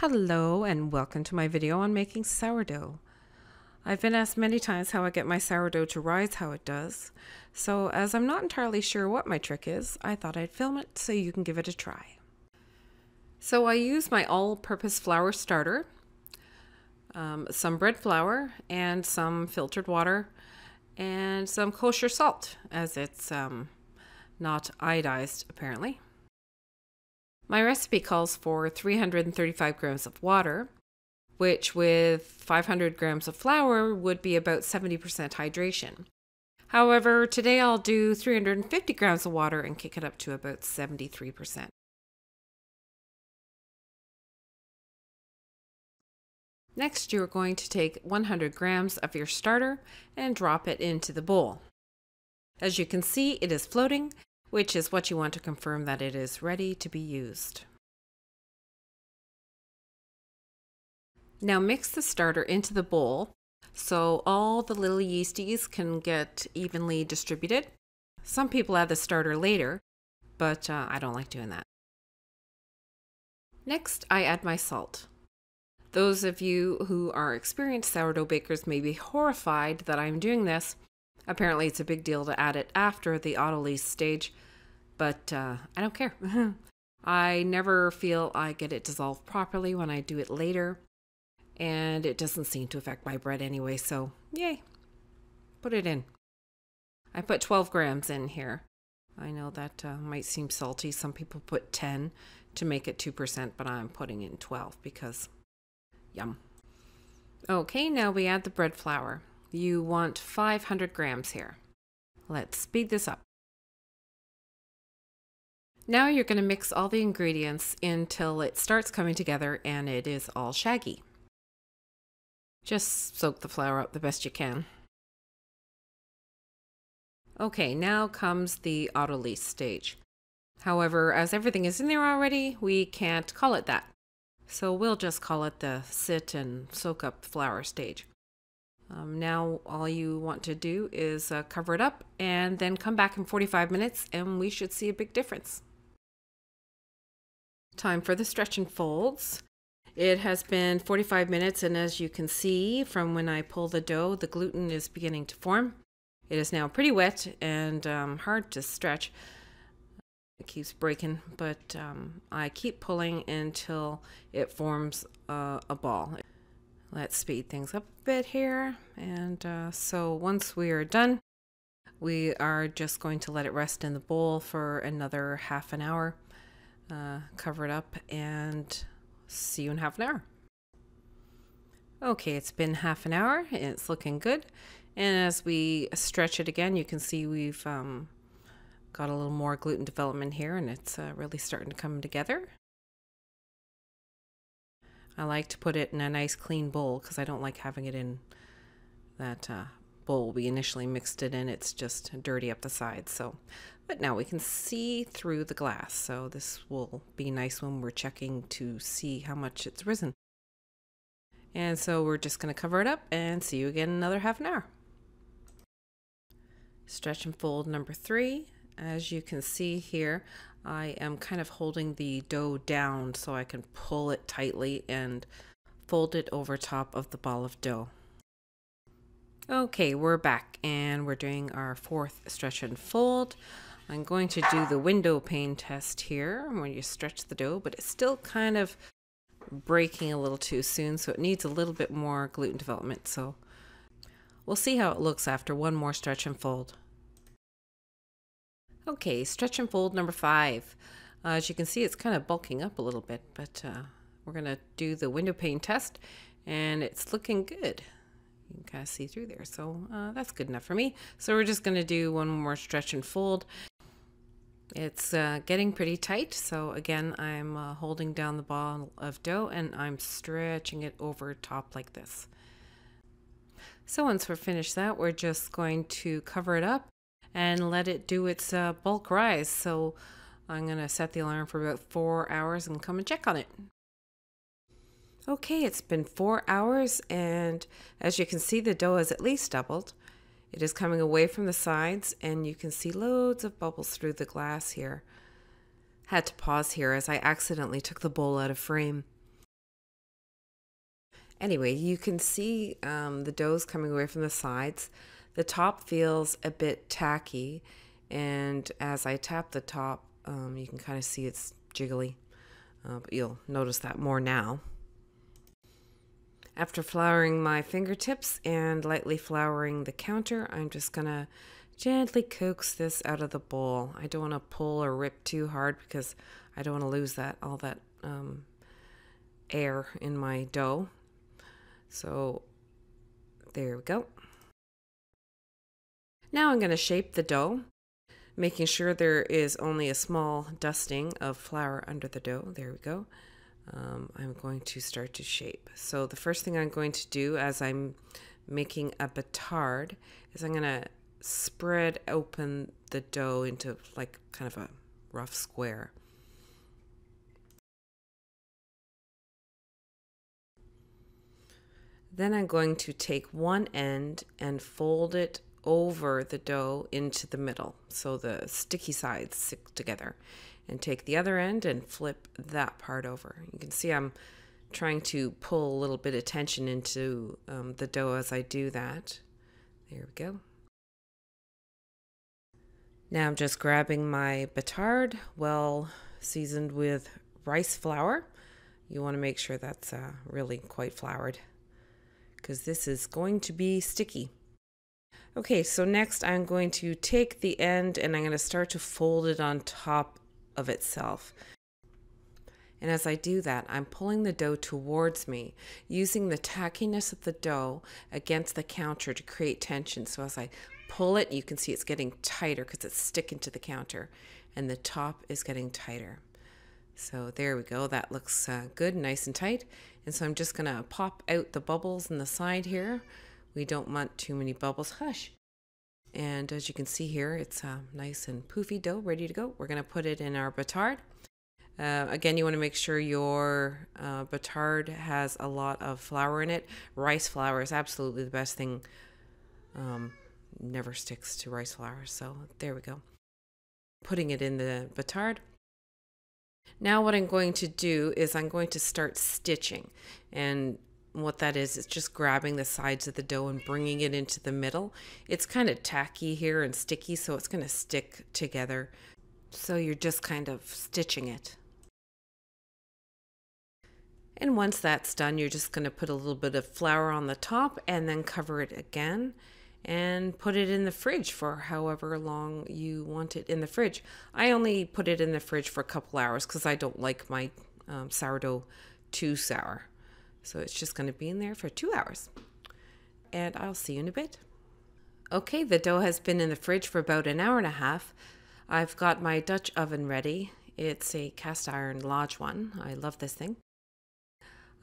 Hello and welcome to my video on making sourdough. I've been asked many times how I get my sourdough to rise how it does, so as I'm not entirely sure what my trick is, I thought I'd film it so you can give it a try. So I use my all-purpose flour starter, some bread flour, and some filtered water, and some kosher salt, as it's not iodized apparently. My recipe calls for 335 grams of water, which with 500 grams of flour would be about 70% hydration. However, today I'll do 350 grams of water and kick it up to about 73%. Next, you're going to take 100 grams of your starter and drop it into the bowl. As you can see, it is floating, which is what you want to confirm that it is ready to be used. Now mix the starter into the bowl so all the little yeasties can get evenly distributed. Some people add the starter later, but I don't like doing that. Next, I add my salt. Those of you who are experienced sourdough bakers may be horrified that I'm doing this. Apparently it's a big deal to add it after the autolyse stage, but I don't care. I never feel I get it dissolved properly when I do it later, and it doesn't seem to affect my bread anyway, so yay, put it in. I put 12 grams in here. I know that might seem salty. Some people put 10 to make it 2%, but I'm putting in 12 because yum. Okay, now we add the bread flour. You want 500 grams here. Let's speed this up. Now you're going to mix all the ingredients until it starts coming together and it is all shaggy. Just soak the flour up the best you can. Okay, now comes the autolyse stage. However, as everything is in there already, we can't call it that. So we'll just call it the sit and soak up flour stage. Now all you want to do is cover it up and then come back in 45 minutes and we should see a big difference. Time for the stretch and folds. It has been 45 minutes and as you can see from when I pull the dough, the gluten is beginning to form. It is now pretty wet and hard to stretch. It keeps breaking, but I keep pulling until it forms a ball. Let's speed things up a bit here. And so once we are done, we are just going to let it rest in the bowl for another half an hour. Cover it up and see you in half an hour. Okay, it's been half an hour. It's looking good. And as we stretch it again, you can see we've got a little more gluten development here and it's really starting to come together. I like to put it in a nice clean bowl because I don't like having it in that bowl we initially mixed it in. It's just dirty up the sides. So, but now we can see through the glass. So this will be nice when we're checking to see how much it's risen. And so we're just going to cover it up and see you again in another half an hour. Stretch and fold number 3. As you can see here, I am kind of holding the dough down so I can pull it tightly and fold it over top of the ball of dough. Okay, we're back and we're doing our 4th stretch and fold. I'm going to do the window pane test here when you stretch the dough, but it's still kind of breaking a little too soon, so it needs a little bit more gluten development. So we'll see how it looks after one more stretch and fold. Okay, stretch and fold number 5. As you can see, it's kind of bulking up a little bit, but we're going to do the window pane test, and it's looking good. You can kind of see through there, so that's good enough for me. So we're just going to do one more stretch and fold. It's getting pretty tight, so again, I'm holding down the ball of dough, and I'm stretching it over top like this. So once we're finished that, we're just going to cover it up and let it do its bulk rise. So I'm going to set the alarm for about 4 hours and come and check on it. Okay, it's been 4 hours and as you can see, the dough has at least doubled. It is coming away from the sides and you can see loads of bubbles through the glass here. Had to pause here as I accidentally took the bowl out of frame. Anyway, you can see the dough's coming away from the sides. The top feels a bit tacky, and as I tap the top, you can kind of see it's jiggly, but you'll notice that more now. After flouring my fingertips and lightly flouring the counter, I'm just gonna gently coax this out of the bowl. I don't want to pull or rip too hard because I don't want to lose all that air in my dough. So there we go. Now I'm going to shape the dough, making sure there is only a small dusting of flour under the dough. There we go. I'm going to start to shape. So the first thing I'm going to do as I'm making a batard is I'm going to spread open the dough into like kind of a rough square. Then I'm going to take one end and fold it over the dough into the middle so the sticky sides stick together, and take the other end and flip that part over. You can see I'm trying to pull a little bit of tension into the dough as I do that. There we go. Now I'm just grabbing my batard, well seasoned with rice flour. You want to make sure that's really quite floured, because this is going to be sticky. Okay, so next I'm going to take the end and I'm going to start to fold it on top of itself. And as I do that, I'm pulling the dough towards me, using the tackiness of the dough against the counter to create tension. So as I pull it, you can see it's getting tighter because it's sticking to the counter, and the top is getting tighter. So there we go. That looks good, nice and tight. And so I'm just going to pop out the bubbles in the side here. We don't want too many bubbles. Hush. And as you can see here, it's a nice and poofy dough ready to go. We're going to put it in our batard. Again, you want to make sure your batard has a lot of flour in it. Rice flour is absolutely the best thing. Never sticks to rice flour. So there we go. Putting it in the batard. Now what I'm going to do is I'm going to start stitching, and what that is just grabbing the sides of the dough and bringing it into the middle. It's kind of tacky here and sticky, so it's going to stick together. So you're just kind of stitching it. And once that's done, you're just going to put a little bit of flour on the top and then cover it again and put it in the fridge for however long you want it in the fridge. I only put it in the fridge for a couple hours because I don't like my sourdough too sour. So it's just going to be in there for 2 hours. And I'll see you in a bit. Okay, the dough has been in the fridge for about an hour and a half. I've got my Dutch oven ready. It's a cast iron Lodge one. I love this thing.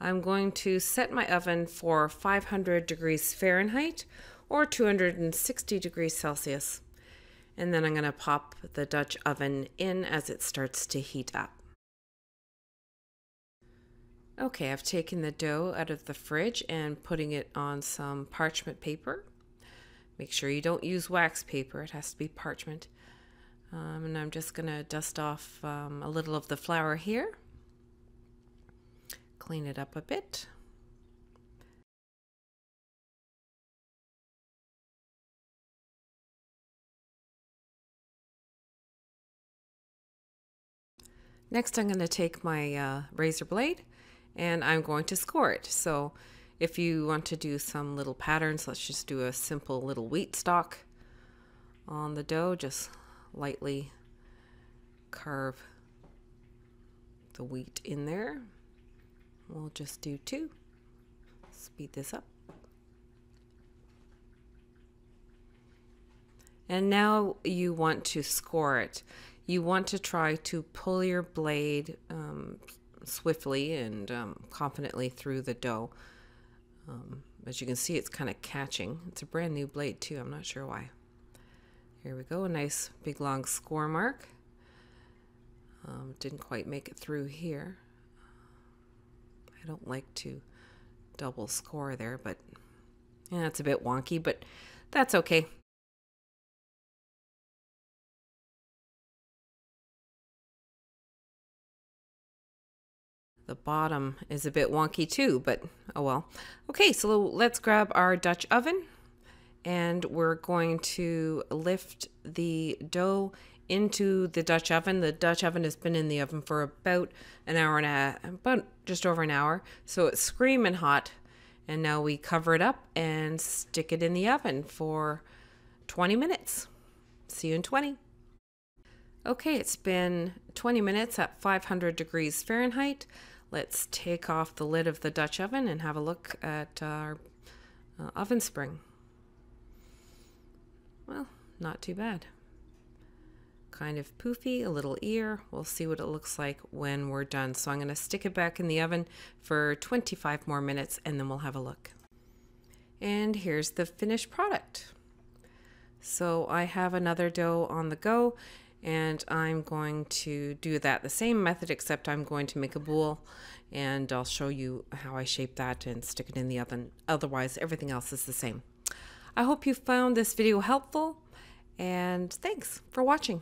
I'm going to set my oven for 500 degrees Fahrenheit or 260 degrees Celsius. And then I'm going to pop the Dutch oven in as it starts to heat up. Okay, I've taken the dough out of the fridge and putting it on some parchment paper. Make sure you don't use wax paper, it has to be parchment. And I'm just going to dust off a little of the flour here. Clean it up a bit. Next, I'm going to take my razor blade and I'm going to score it. So if you want to do some little patterns, let's just do a simple little wheat stalk on the dough. Just lightly carve the wheat in there. We'll just do 2. Speed this up. And now you want to score it. You want to try to pull your blade swiftly and confidently through the dough. As you can see, it's kind of catching. It's a brand new blade too. I'm not sure why. Here we go. A nice big long score mark. Didn't quite make it through here. I don't like to double score there, but yeah, it's a bit wonky, but that's okay. The bottom is a bit wonky too, but Oh well. Okay, so let's grab our Dutch oven, and we're going to lift the dough into the Dutch oven. The Dutch oven has been in the oven for about an hour and about just over an hour. So it's screaming hot. And now we cover it up and stick it in the oven for 20 minutes. See you in 20. Okay, it's been 20 minutes at 500 degrees Fahrenheit. Let's take off the lid of the Dutch oven and have a look at our oven spring. Well, not too bad. Kind of poofy, a little ear. We'll see what it looks like when we're done. So I'm going to stick it back in the oven for 25 more minutes and then we'll have a look. And here's the finished product. So I have another dough on the go, and I'm going to do that the same method, except I'm going to make a bowl, and I'll show you how I shape that and stick it in the oven. Otherwise, everything else is the same. I hope you found this video helpful, and thanks for watching.